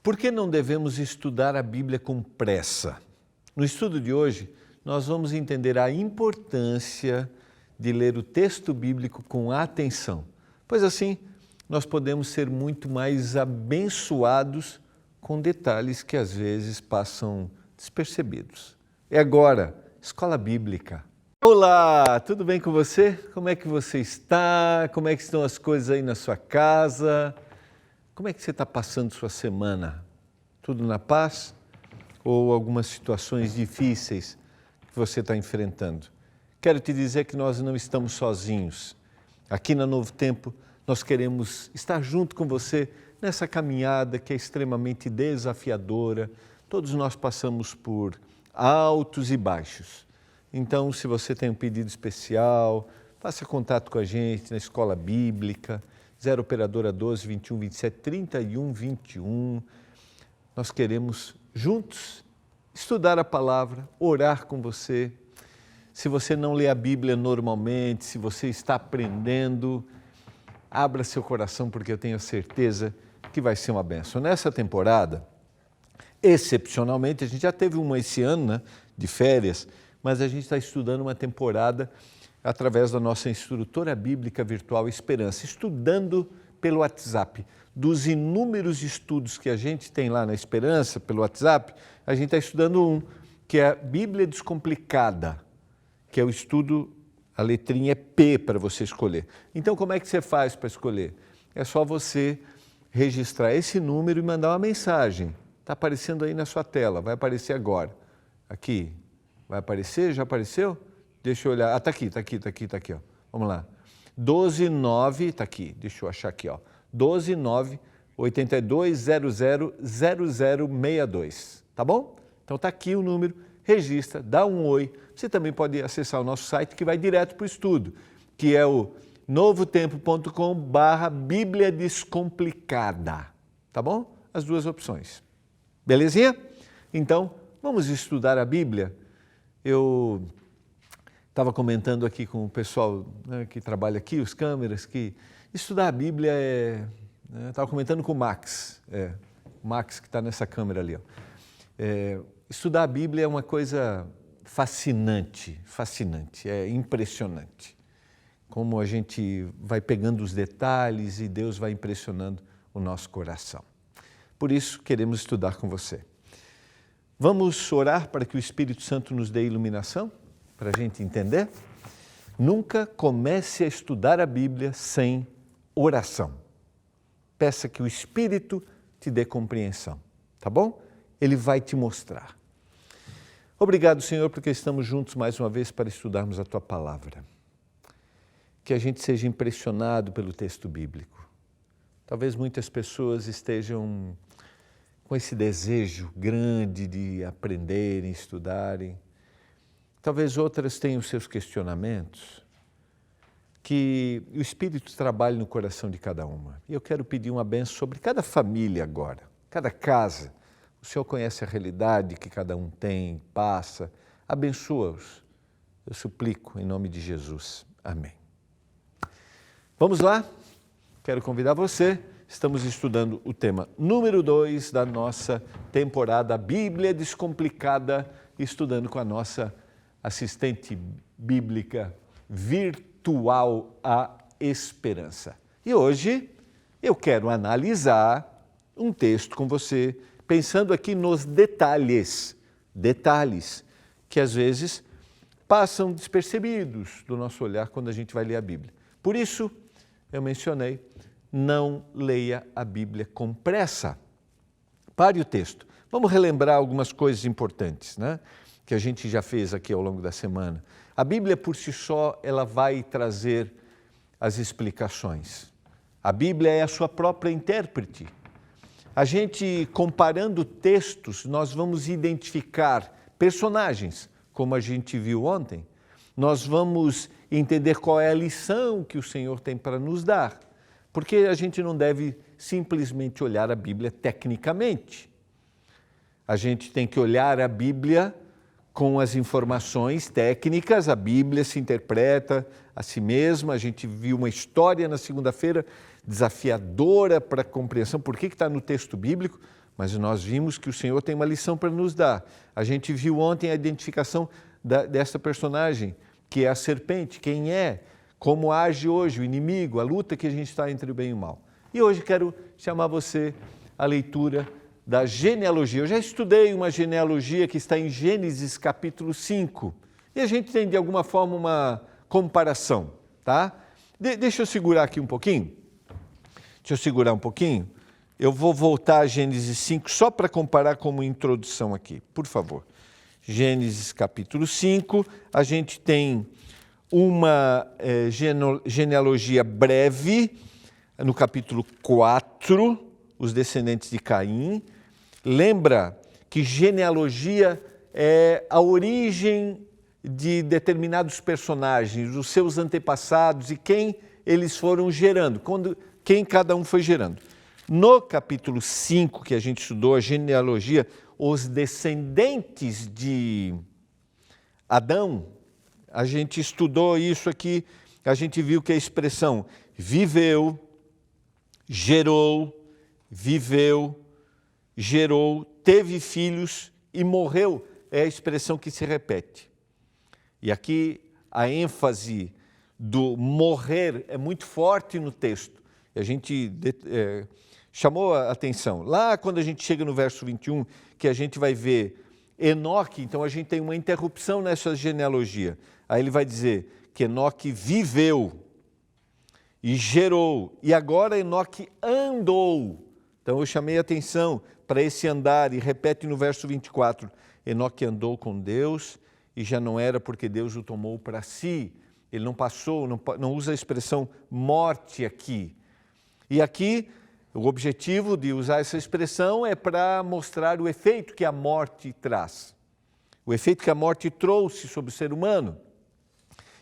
Por que não devemos estudar a Bíblia com pressa? No estudo de hoje, nós vamos entender a importância de ler o texto bíblico com atenção, pois assim nós podemos ser muito mais abençoados com detalhes que às vezes passam despercebidos. E agora, Escola Bíblica. Olá, tudo bem com você? Como é que você está? Como é que estão as coisas aí na sua casa? Como é que você está passando sua semana? Tudo na paz? Ou algumas situações difíceis que você está enfrentando? Quero te dizer que nós não estamos sozinhos. Aqui na Novo Tempo, nós queremos estar junto com você nessa caminhada que é extremamente desafiadora. Todos nós passamos por altos e baixos. Então, se você tem um pedido especial, faça contato com a gente na Escola Bíblica, 0 Operadora 12 21 27 31 21. Nós queremos juntos estudar a palavra, orar com você. Se você não lê a Bíblia normalmente, se você está aprendendo, abra seu coração porque eu tenho certeza que vai ser uma bênção. Nessa temporada, excepcionalmente, a gente já teve uma esse ano, né, de férias, mas a gente está estudando uma temporada através da nossa instrutora bíblica virtual Esperança, estudando pelo WhatsApp. Dos inúmeros estudos que a gente tem lá na Esperança, pelo WhatsApp, a gente está estudando um, que é a Bíblia Descomplicada, que é o estudo, a letrinha é P para você escolher. Então, como é que você faz para escolher? É só você registrar esse número e mandar uma mensagem. Está aparecendo aí na sua tela, vai aparecer agora. Aqui, vai aparecer? Já apareceu? Deixa eu olhar. Ah, está aqui, ó. Vamos lá. 129, está aqui, deixa eu achar aqui, ó. 129 8200 0062, tá bom? Então está aqui o número, registra, dá um oi. Você também pode acessar o nosso site que vai direto para o estudo, que é o novotempo.com/Bíblia Descomplicada, tá bom? As duas opções. Belezinha? Então, vamos estudar a Bíblia. Eu estava comentando aqui com o pessoal, né, que trabalha aqui, os câmeras, que estudar a Bíblia é... Estava comentando com o Max, o Max que está nessa câmera ali. Ó. Estudar a Bíblia é uma coisa fascinante, é impressionante. Como a gente vai pegando os detalhes e Deus vai impressionando o nosso coração. Por isso, queremos estudar com você. Vamos orar para que o Espírito Santo nos dê iluminação, para a gente entender? Nunca comece a estudar a Bíblia sem oração. Peça que o Espírito te dê compreensão, tá bom? Ele vai te mostrar. Obrigado, Senhor, porque estamos juntos mais uma vez para estudarmos a Tua Palavra. Que a gente seja impressionado pelo texto bíblico. Talvez muitas pessoas estejam com esse desejo grande de aprenderem, estudarem. Talvez outras tenham seus questionamentos. Que o Espírito trabalhe no coração de cada uma. E eu quero pedir uma bênção sobre cada família agora, cada casa. O Senhor conhece a realidade que cada um tem, passa. Abençoa-os. Eu suplico em nome de Jesus. Amém. Vamos lá? Quero convidar você. Estamos estudando o tema número 2 da nossa temporada Bíblia Descomplicada, estudando com a nossa assistente bíblica virtual a Esperança. E hoje eu quero analisar um texto com você, pensando aqui nos detalhes que às vezes passam despercebidos do nosso olhar quando a gente vai ler a Bíblia. Por isso, eu mencionei, não leia a Bíblia com pressa. Pare o texto. Vamos relembrar algumas coisas importantes, né? Que a gente já fez aqui ao longo da semana. A Bíblia por si só, ela vai trazer as explicações. A Bíblia é a sua própria intérprete. A gente, comparando textos, nós vamos identificar personagens, como a gente viu ontem. Nós vamos entender qual é a lição que o Senhor tem para nos dar. Porque a gente não deve simplesmente olhar a Bíblia tecnicamente. A gente tem que olhar a Bíblia com as informações técnicas, a Bíblia se interpreta a si mesma. A gente viu uma história na segunda-feira desafiadora para a compreensão. Por que está no texto bíblico? mas nós vimos que o Senhor tem uma lição para nos dar. A gente viu ontem a identificação dessa personagem, que é a serpente, quem é, como age hoje o inimigo, a luta que a gente está entre o bem e o mal. E hoje quero chamar você à leitura da genealogia. Eu já estudei uma genealogia que está em Gênesis capítulo 5, e a gente tem de alguma forma uma comparação, tá? Deixa eu segurar aqui um pouquinho. Eu vou voltar a Gênesis 5 só para comparar como introdução aqui, por favor. Gênesis capítulo 5, a gente tem uma genealogia breve, no capítulo 4, os descendentes de Caim. Lembra que genealogia é a origem de determinados personagens, os seus antepassados e quem eles foram gerando, quem cada um foi gerando. No capítulo 5, que a gente estudou, a genealogia, os descendentes de Adão, a gente estudou isso aqui, a gente viu que a expressão viveu, gerou, teve filhos e morreu é a expressão que se repete. E aqui a ênfase do morrer é muito forte no texto. A gente chamou a atenção. Lá quando a gente chega no verso 21, que a gente vai ver Enoque, então a gente tem uma interrupção nessa genealogia. Aí ele vai dizer que Enoque viveu e gerou, e agora Enoque andou. Então eu chamei a atenção para esse andar e repete no verso 24, Enoque andou com Deus e já não era porque Deus o tomou para si. Ele não passou, não usa a expressão morte aqui. E aqui o objetivo de usar essa expressão é para mostrar o efeito que a morte traz. O efeito que a morte trouxe sobre o ser humano.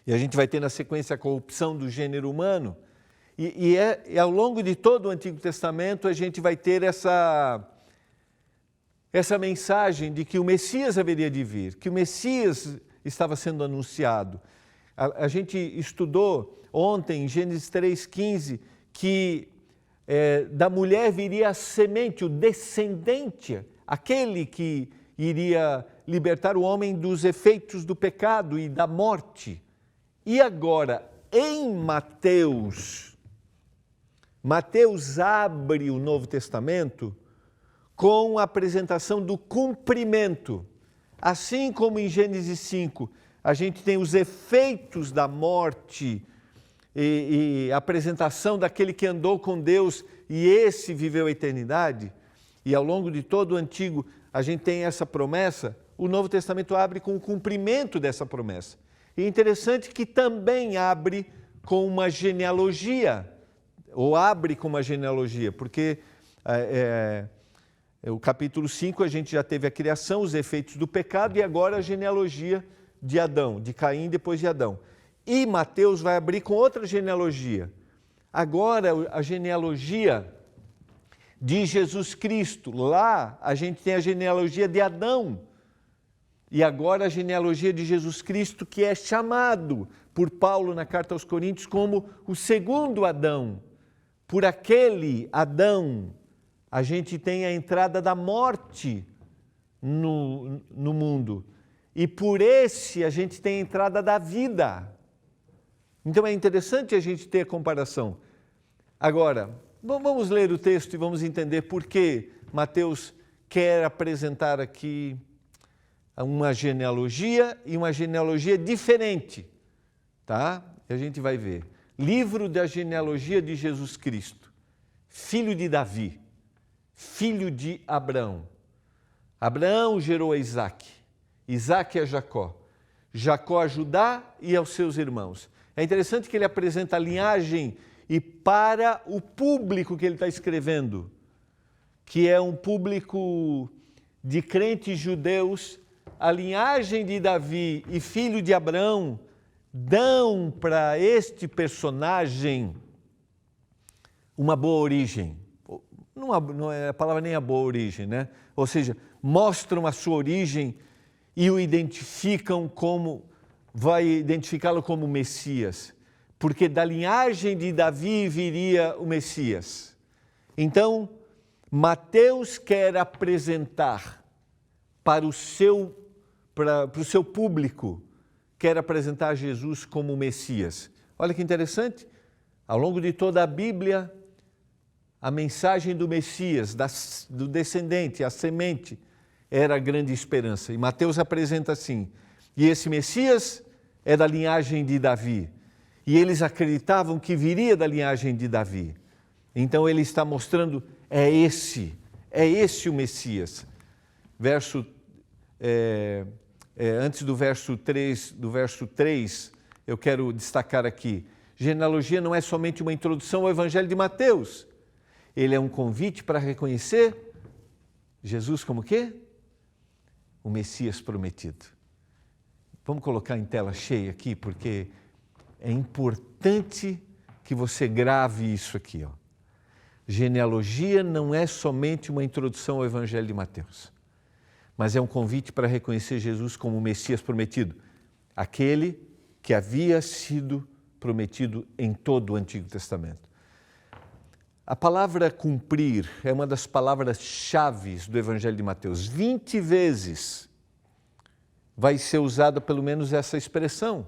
E a gente vai ter na sequência a corrupção do gênero humano. E ao longo de todo o Antigo Testamento a gente vai ter essa mensagem de que o Messias haveria de vir, que o Messias estava sendo anunciado. A gente estudou ontem, em Gênesis 3,15, que da mulher viria a semente, o descendente, aquele que iria libertar o homem dos efeitos do pecado e da morte. E agora, em Mateus abre o Novo Testamento com a apresentação do cumprimento. Assim como em Gênesis 5, a gente tem os efeitos da morte e a apresentação daquele que andou com Deus e esse viveu a eternidade, e ao longo de todo o Antigo a gente tem essa promessa, o Novo Testamento abre com o cumprimento dessa promessa. E é interessante que também abre com uma genealogia, ou abre com uma genealogia, porque o capítulo 5 a gente já teve a criação, os efeitos do pecado e agora a genealogia de Adão, de Caim depois de Adão. E Mateus vai abrir com outra genealogia. Agora a genealogia de Jesus Cristo. Lá a gente tem a genealogia de Adão. E agora a genealogia de Jesus Cristo, que é chamado por Paulo na carta aos Coríntios como o segundo Adão. Por aquele Adão, a gente tem a entrada da morte no mundo. E por esse a gente tem a entrada da vida. Então é interessante a gente ter a comparação. Agora, vamos ler o texto e vamos entender por que Mateus quer apresentar aqui uma genealogia e uma genealogia diferente, tá? E a gente vai ver. Livro da genealogia de Jesus Cristo, filho de Davi, filho de Abraão. Abraão gerou a Isaque, Isaque a Jacó, Jacó a Judá e aos seus irmãos. É interessante que ele apresenta a linhagem e para o público que ele está escrevendo, que é um público de crentes judeus, a linhagem de Davi e filho de Abraão dão para este personagem uma boa origem. Não é a palavra nem a boa origem, né? Ou seja, mostram a sua origem e o identificam como, vai identificá-lo como Messias, porque da linhagem de Davi viria o Messias. Então, Mateus quer apresentar para o seu público, quer apresentar Jesus como o Messias. Olha que interessante, ao longo de toda a Bíblia, a mensagem do Messias, do descendente, a semente, era a grande esperança. E Mateus apresenta assim, e esse Messias é da linhagem de Davi. E eles acreditavam que viria da linhagem de Davi. Então ele está mostrando, é esse o Messias. Antes do verso 3, eu quero destacar aqui, genealogia não é somente uma introdução ao Evangelho de Mateus, ele é um convite para reconhecer Jesus como o quê? O Messias prometido. Vamos colocar em tela cheia aqui, porque é importante que você grave isso aqui. Genealogia não é somente uma introdução ao Evangelho de Mateus, mas é um convite para reconhecer Jesus como o Messias prometido, aquele que havia sido prometido em todo o Antigo Testamento. A palavra cumprir é uma das palavras-chave do Evangelho de Mateus. 20 vezes vai ser usada pelo menos essa expressão,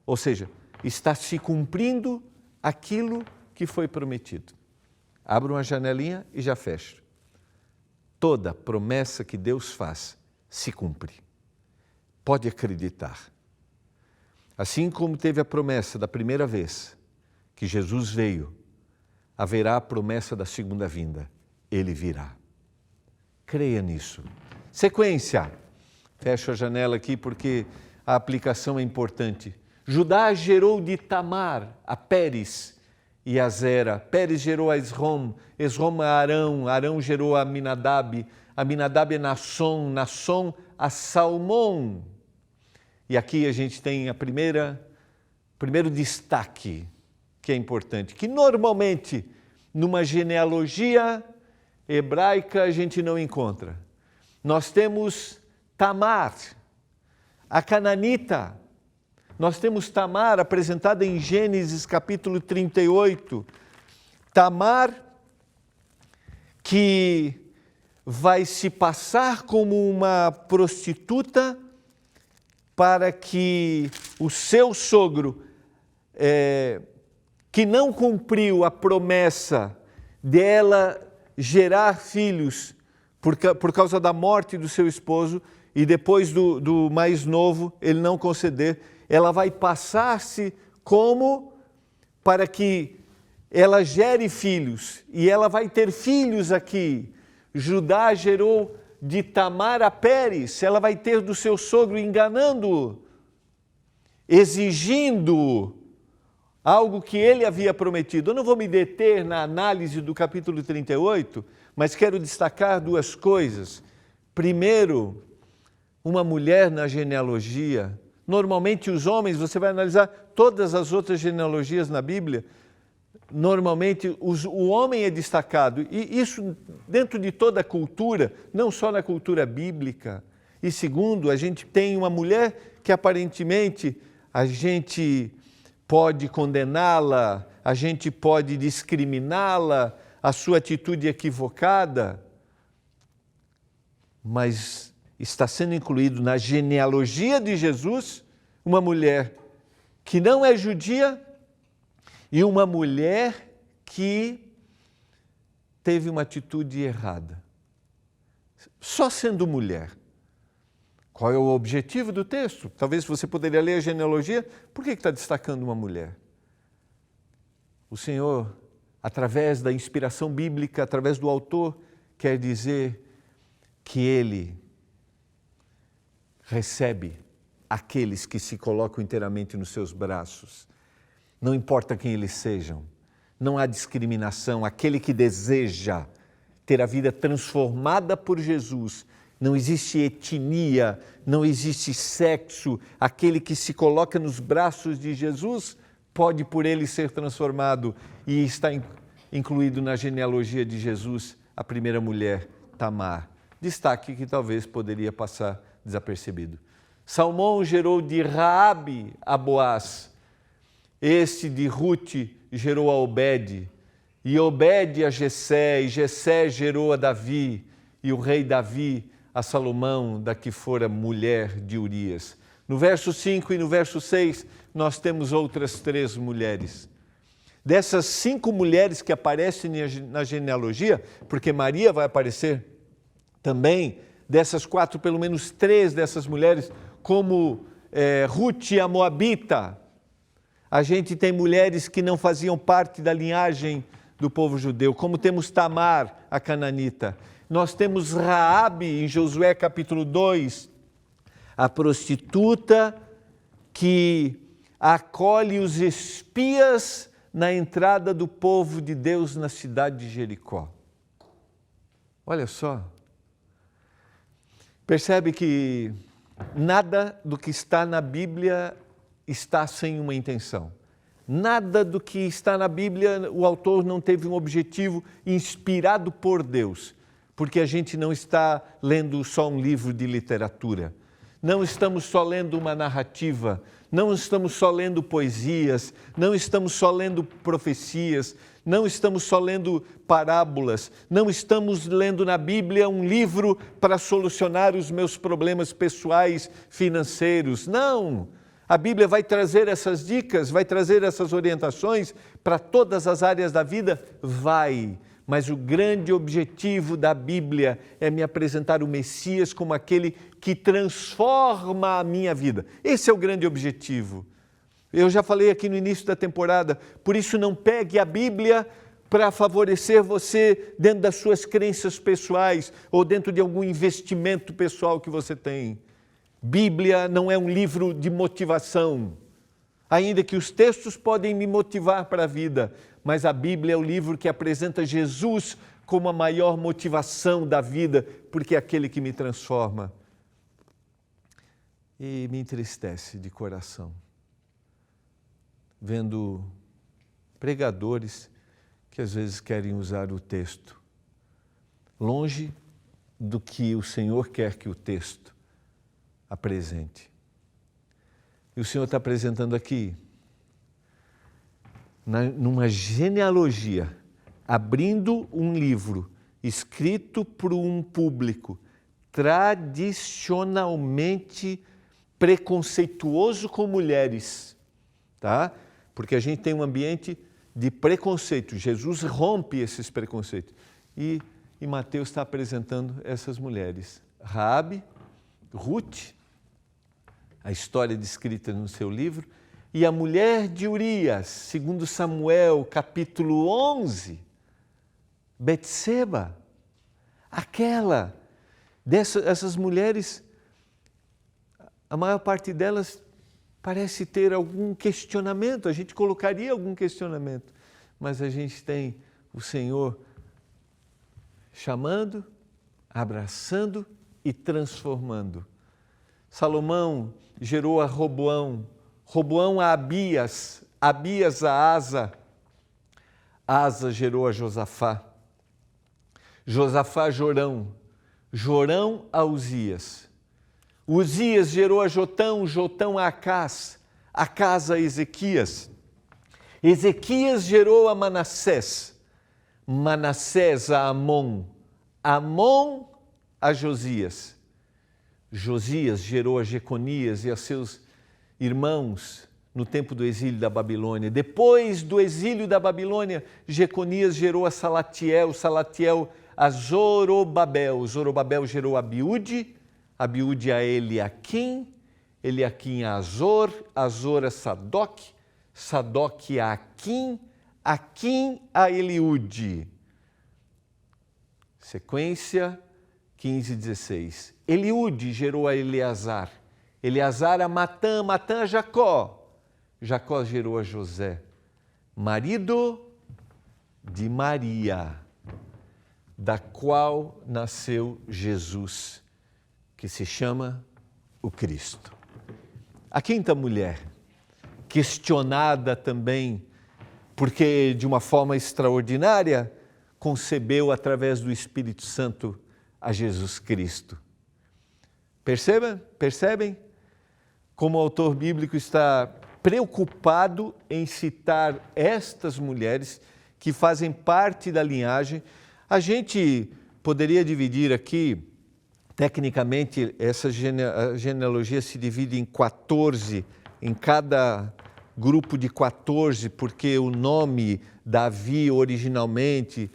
ou seja, está se cumprindo aquilo que foi prometido. Abro uma janelinha e já fecho. Toda promessa que Deus faz se cumpre. Pode acreditar. Assim como teve a promessa da primeira vez que Jesus veio, haverá a promessa da segunda vinda. Ele virá. Creia nisso. Sequência. Fecho a janela aqui porque a aplicação é importante. Judá gerou de Tamar a Pérez e a Zera. Pérez gerou a Esrom, Esrom a Arão, Arão gerou a Aminadab, Aminadab a Nasson, Nasson a Salmão. E aqui a gente tem primeiro destaque que é importante, que normalmente numa genealogia hebraica a gente não encontra. Nós temos Tamar, a cananita. Nós temos Tamar apresentada em Gênesis capítulo 38. Tamar que vai se passar como uma prostituta para que o seu sogro, que não cumpriu a promessa dela gerar filhos por causa da morte do seu esposo, e depois do mais novo ele não conceder, ela vai passar-se como para que ela gere filhos, e ela vai ter filhos aqui. Judá gerou de Tamar a Pérez, ela vai ter do seu sogro, enganando-o, exigindo algo que ele havia prometido. Eu não vou me deter na análise do capítulo 38, mas quero destacar duas coisas. Primeiro, uma mulher na genealogia. Normalmente os homens, você vai analisar todas as outras genealogias na Bíblia, normalmente o homem é destacado, e isso dentro de toda a cultura, não só na cultura bíblica. E segundo, a gente tem uma mulher que aparentemente a gente pode condená-la, a gente pode discriminá-la, a sua atitude equivocada, mas está sendo incluído na genealogia de Jesus uma mulher que não é judia e uma mulher que teve uma atitude errada. Só sendo mulher. Qual é o objetivo do texto? Talvez você poderia ler a genealogia. Por que está destacando uma mulher? O Senhor, através da inspiração bíblica, através do autor, quer dizer que Ele recebe aqueles que se colocam inteiramente nos seus braços. Não importa quem eles sejam, não há discriminação. Aquele que deseja ter a vida transformada por Jesus, não existe etnia, não existe sexo. Aquele que se coloca nos braços de Jesus pode por ele ser transformado, e está incluído na genealogia de Jesus a primeira mulher, Tamar. Destaque que talvez poderia passar desapercebido. Salmão gerou de Raabe a Boaz. Este de Ruth gerou a Obed, e Obed a Jessé, e Jessé gerou a Davi, e o rei Davi a Salomão, da que fora mulher de Urias. No verso 5 e no verso 6, nós temos outras 3 mulheres. Dessas 5 mulheres que aparecem na genealogia, porque Maria vai aparecer também, dessas 4, pelo menos 3 dessas mulheres, como Ruth a Moabita. A gente tem mulheres que não faziam parte da linhagem do povo judeu, como temos Tamar, a cananita. Nós temos Raabe, em Josué capítulo 2, a prostituta que acolhe os espias na entrada do povo de Deus na cidade de Jericó. Olha só. Percebe que nada do que está na Bíblia está sem uma intenção. Nada do que está na Bíblia, o autor não teve um objetivo inspirado por Deus, porque a gente não está lendo só um livro de literatura, não estamos só lendo uma narrativa, não estamos só lendo poesias, não estamos só lendo profecias, não estamos só lendo parábolas, não estamos lendo na Bíblia um livro para solucionar os meus problemas pessoais, financeiros. Não! A Bíblia vai trazer essas dicas, vai trazer essas orientações para todas as áreas da vida? Vai! Mas o grande objetivo da Bíblia é me apresentar o Messias como aquele que transforma a minha vida. Esse é o grande objetivo. Eu já falei aqui no início da temporada, por isso não pegue a Bíblia para favorecer você dentro das suas crenças pessoais ou dentro de algum investimento pessoal que você tem. Bíblia não é um livro de motivação, ainda que os textos podem me motivar para a vida, mas a Bíblia é o livro que apresenta Jesus como a maior motivação da vida, porque é aquele que me transforma. E me entristece de coração, vendo pregadores que às vezes querem usar o texto longe do que o Senhor quer que o texto apresente. E o Senhor está apresentando aqui, numa genealogia, abrindo um livro escrito por um público tradicionalmente preconceituoso com mulheres, tá? Porque a gente tem um ambiente de preconceito. Jesus rompe esses preconceitos. E Mateus está apresentando essas mulheres. Raabe, Ruth, a história descrita no seu livro, e a mulher de Urias, segundo Samuel, capítulo 11, Betseba, essas mulheres, a maior parte delas parece ter algum questionamento, a gente colocaria algum questionamento, mas a gente tem o Senhor chamando, abraçando e transformando. Salomão gerou a Roboão, Roboão a Abias, Abias a Asa, Asa gerou a Josafá, Josafá a Jorão, Jorão a Uzias, Uzias gerou a Jotão, Jotão a Acás, Acás a Ezequias, Ezequias gerou a Manassés, Manassés a Amon, Amon a Josias, Josias gerou a Jeconias e a seus irmãos no tempo do exílio da Babilônia. Depois do exílio da Babilônia, Jeconias gerou a Salatiel, Salatiel a Zorobabel, Zorobabel gerou a Abiúde, Abiúde a Eliaquim, Eliaquim a Azor, Azor a Sadoc, Sadoc a Aquim, Aquim a Eliúde. Sequência 15 e 16. Eliúde gerou a Eleazar, Eleazar a Matã, Matã a Jacó, Jacó gerou a José, marido de Maria, da qual nasceu Jesus, que se chama o Cristo. A quinta mulher, questionada também, porque de uma forma extraordinária, concebeu através do Espírito Santo a Jesus Cristo. Percebem como o autor bíblico está preocupado em citar estas mulheres que fazem parte da linhagem. A gente poderia dividir aqui, tecnicamente, essa genealogia se divide em 14, em cada grupo de 14, porque o nome Davi originalmente,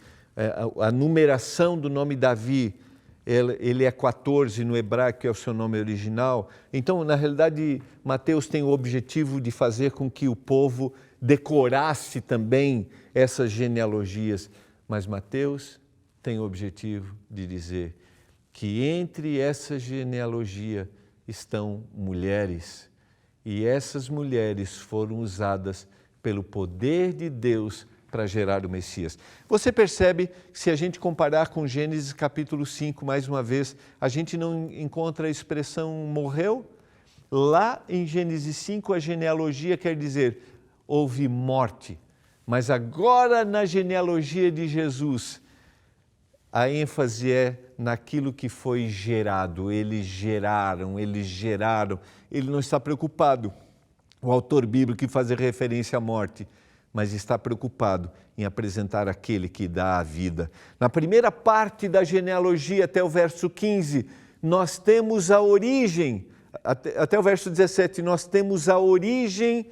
a numeração do nome Davi, ele é 14 no hebraico, que é o seu nome original. Então, na realidade, Mateus tem o objetivo de fazer com que o povo decorasse também essas genealogias. Mas Mateus tem o objetivo de dizer que entre essa genealogia estão mulheres, e essas mulheres foram usadas pelo poder de Deus para gerar o Messias. Você percebe que se a gente comparar com Gênesis capítulo 5, mais uma vez, a gente não encontra a expressão morreu? Lá em Gênesis 5, a genealogia quer dizer houve morte, mas agora na genealogia de Jesus, a ênfase é naquilo que foi gerado. Eles geraram. Ele não está preocupado, o autor bíblico, em fazer referência à morte, mas está preocupado em apresentar aquele que dá a vida. Na primeira parte da genealogia, até o verso 15, nós temos a origem, até o verso 17, nós temos a origem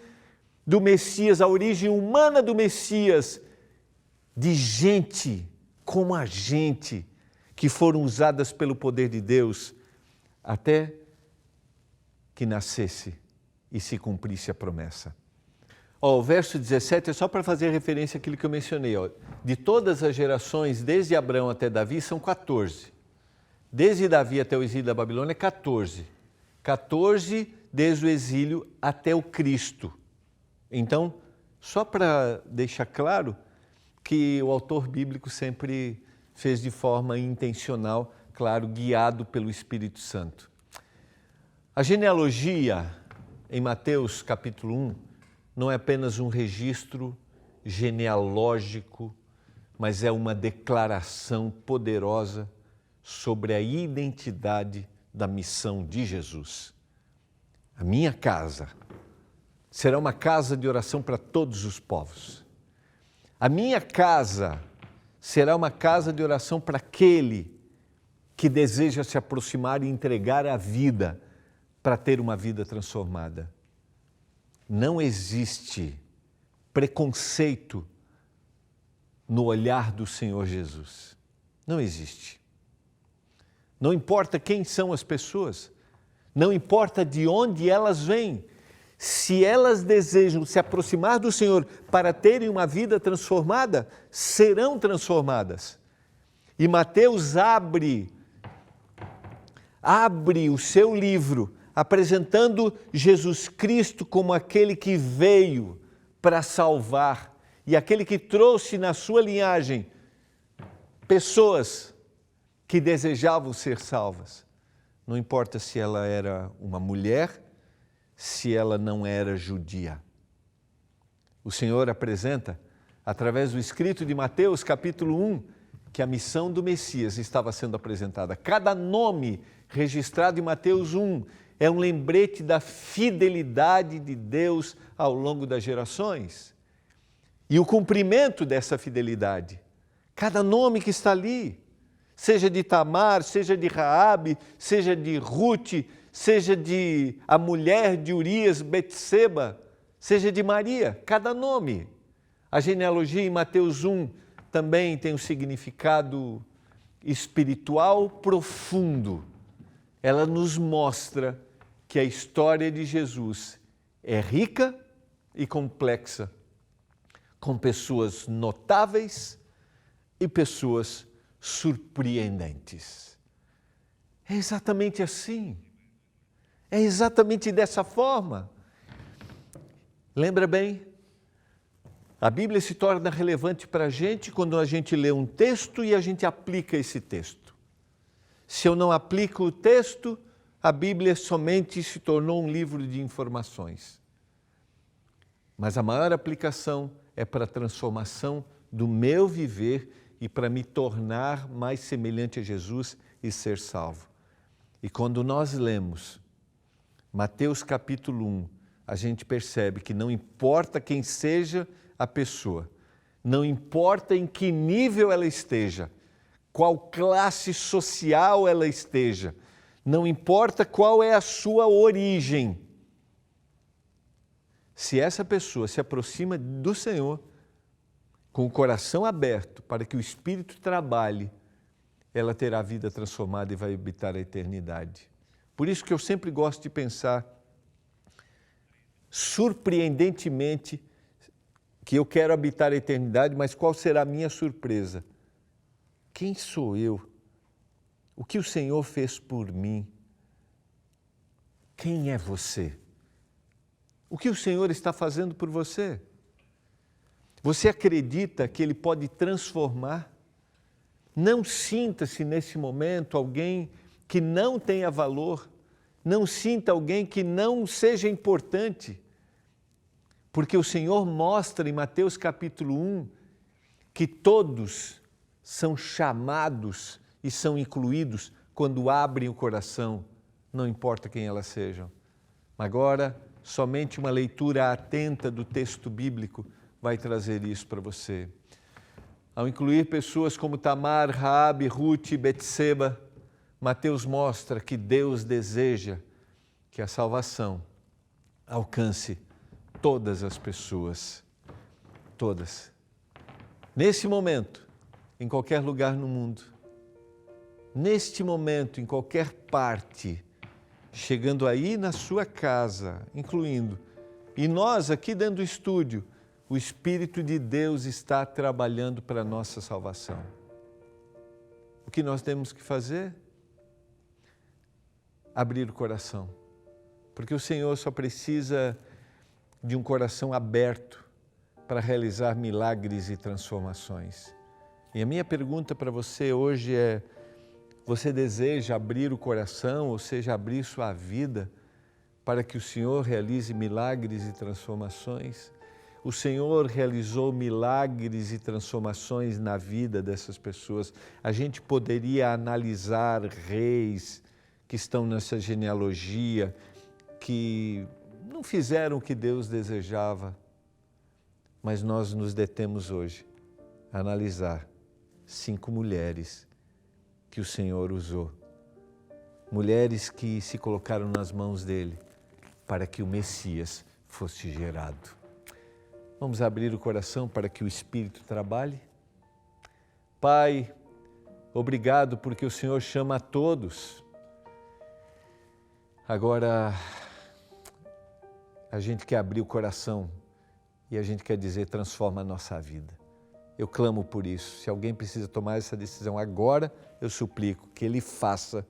do Messias, a origem humana do Messias, de gente como a gente, que foram usadas pelo poder de Deus, até que nascesse e se cumprisse a promessa. O verso 17 é só para fazer referência àquilo que eu mencionei. De todas as gerações, desde Abraão até Davi, são 14. Desde Davi até o exílio da Babilônia, 14. 14 desde o exílio até o Cristo. Então, só para deixar claro que o autor bíblico sempre fez de forma intencional, claro, guiado pelo Espírito Santo. A genealogia em Mateus capítulo 1 não é apenas um registro genealógico, mas é uma declaração poderosa sobre a identidade da missão de Jesus. A minha casa será uma casa de oração para todos os povos. A minha casa será uma casa de oração para aquele que deseja se aproximar e entregar a vida para ter uma vida transformada. Não existe preconceito no olhar do Senhor Jesus. Não existe. Não importa quem são as pessoas, não importa de onde elas vêm, se elas desejam se aproximar do Senhor para terem uma vida transformada, serão transformadas. E Mateus abre o seu livro apresentando Jesus Cristo como aquele que veio para salvar e aquele que trouxe na sua linhagem pessoas que desejavam ser salvas. Não importa se ela era uma mulher, se ela não era judia. O Senhor apresenta, através do escrito de Mateus, capítulo 1, que a missão do Messias estava sendo apresentada. Cada nome registrado em Mateus 1 é um lembrete da fidelidade de Deus ao longo das gerações. E o cumprimento dessa fidelidade. Cada nome que está ali, seja de Tamar, seja de Raabe, seja de Ruth, seja de a mulher de Urias, Betseba, seja de Maria, cada nome. A genealogia em Mateus 1 também tem um significado espiritual profundo. Ela nos mostra que a história de Jesus é rica e complexa, com pessoas notáveis e pessoas surpreendentes. É exatamente assim. É exatamente dessa forma. Lembra bem? A Bíblia se torna relevante para a gente quando a gente lê um texto e a gente aplica esse texto. Se eu não aplico o texto, a Bíblia somente se tornou um livro de informações. Mas a maior aplicação é para a transformação do meu viver e para me tornar mais semelhante a Jesus e ser salvo. E quando nós lemos Mateus capítulo 1, a gente percebe que não importa quem seja a pessoa, Não importa em que nível ela esteja, qual classe social ela esteja, não importa qual é a sua origem. Se essa pessoa se aproxima do Senhor com o coração aberto para que o Espírito trabalhe, ela terá a vida transformada e vai habitar a eternidade. Por isso que eu sempre gosto de pensar, surpreendentemente, que eu quero habitar a eternidade, mas qual será a minha surpresa? Quem sou eu? O que o Senhor fez por mim? Quem é você? O que o Senhor está fazendo por você? Você acredita que Ele pode transformar? Não sinta-se nesse momento alguém que não tenha valor, não sinta alguém que não seja importante, porque o Senhor mostra em Mateus capítulo 1 que todos são chamados e são incluídos quando abrem o coração, não importa quem elas sejam. Agora, somente uma leitura atenta do texto bíblico vai trazer isso para você. Ao incluir pessoas como Tamar, Raabe, Ruth e Betseba, Mateus mostra que Deus deseja que a salvação alcance todas as pessoas, todas. Nesse momento, em qualquer lugar no mundo, neste momento, em qualquer parte, chegando aí na sua casa, incluindo, e nós aqui dentro do estúdio, o Espírito de Deus está trabalhando para a nossa salvação. O que nós temos que fazer? Abrir o coração, porque o Senhor só precisa de um coração aberto para realizar milagres e transformações. E a minha pergunta para você hoje é: você deseja abrir o coração, ou seja, abrir sua vida para que o Senhor realize milagres e transformações? O Senhor realizou milagres e transformações na vida dessas pessoas. A gente poderia analisar reis que estão nessa genealogia, que não fizeram o que Deus desejava, mas nós nos detemos hoje a analisar 5 mulheres que o Senhor usou. Mulheres que se colocaram nas mãos dele para que o Messias fosse gerado. Vamos abrir o coração para que o Espírito trabalhe? Pai, obrigado porque o Senhor chama a todos. Agora, a gente quer abrir o coração e a gente quer dizer: transforma a nossa vida. Eu clamo por isso. Se alguém precisa tomar essa decisão agora, eu suplico que Ele faça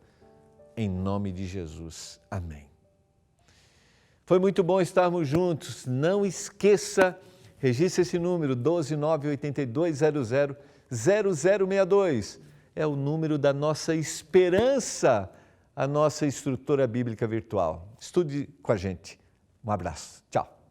em nome de Jesus. Amém. Foi muito bom estarmos juntos. Não esqueça, registre esse número, 12982000062. É o número da nossa esperança, a nossa instrutora bíblica virtual. Estude com a gente. Um abraço. Tchau.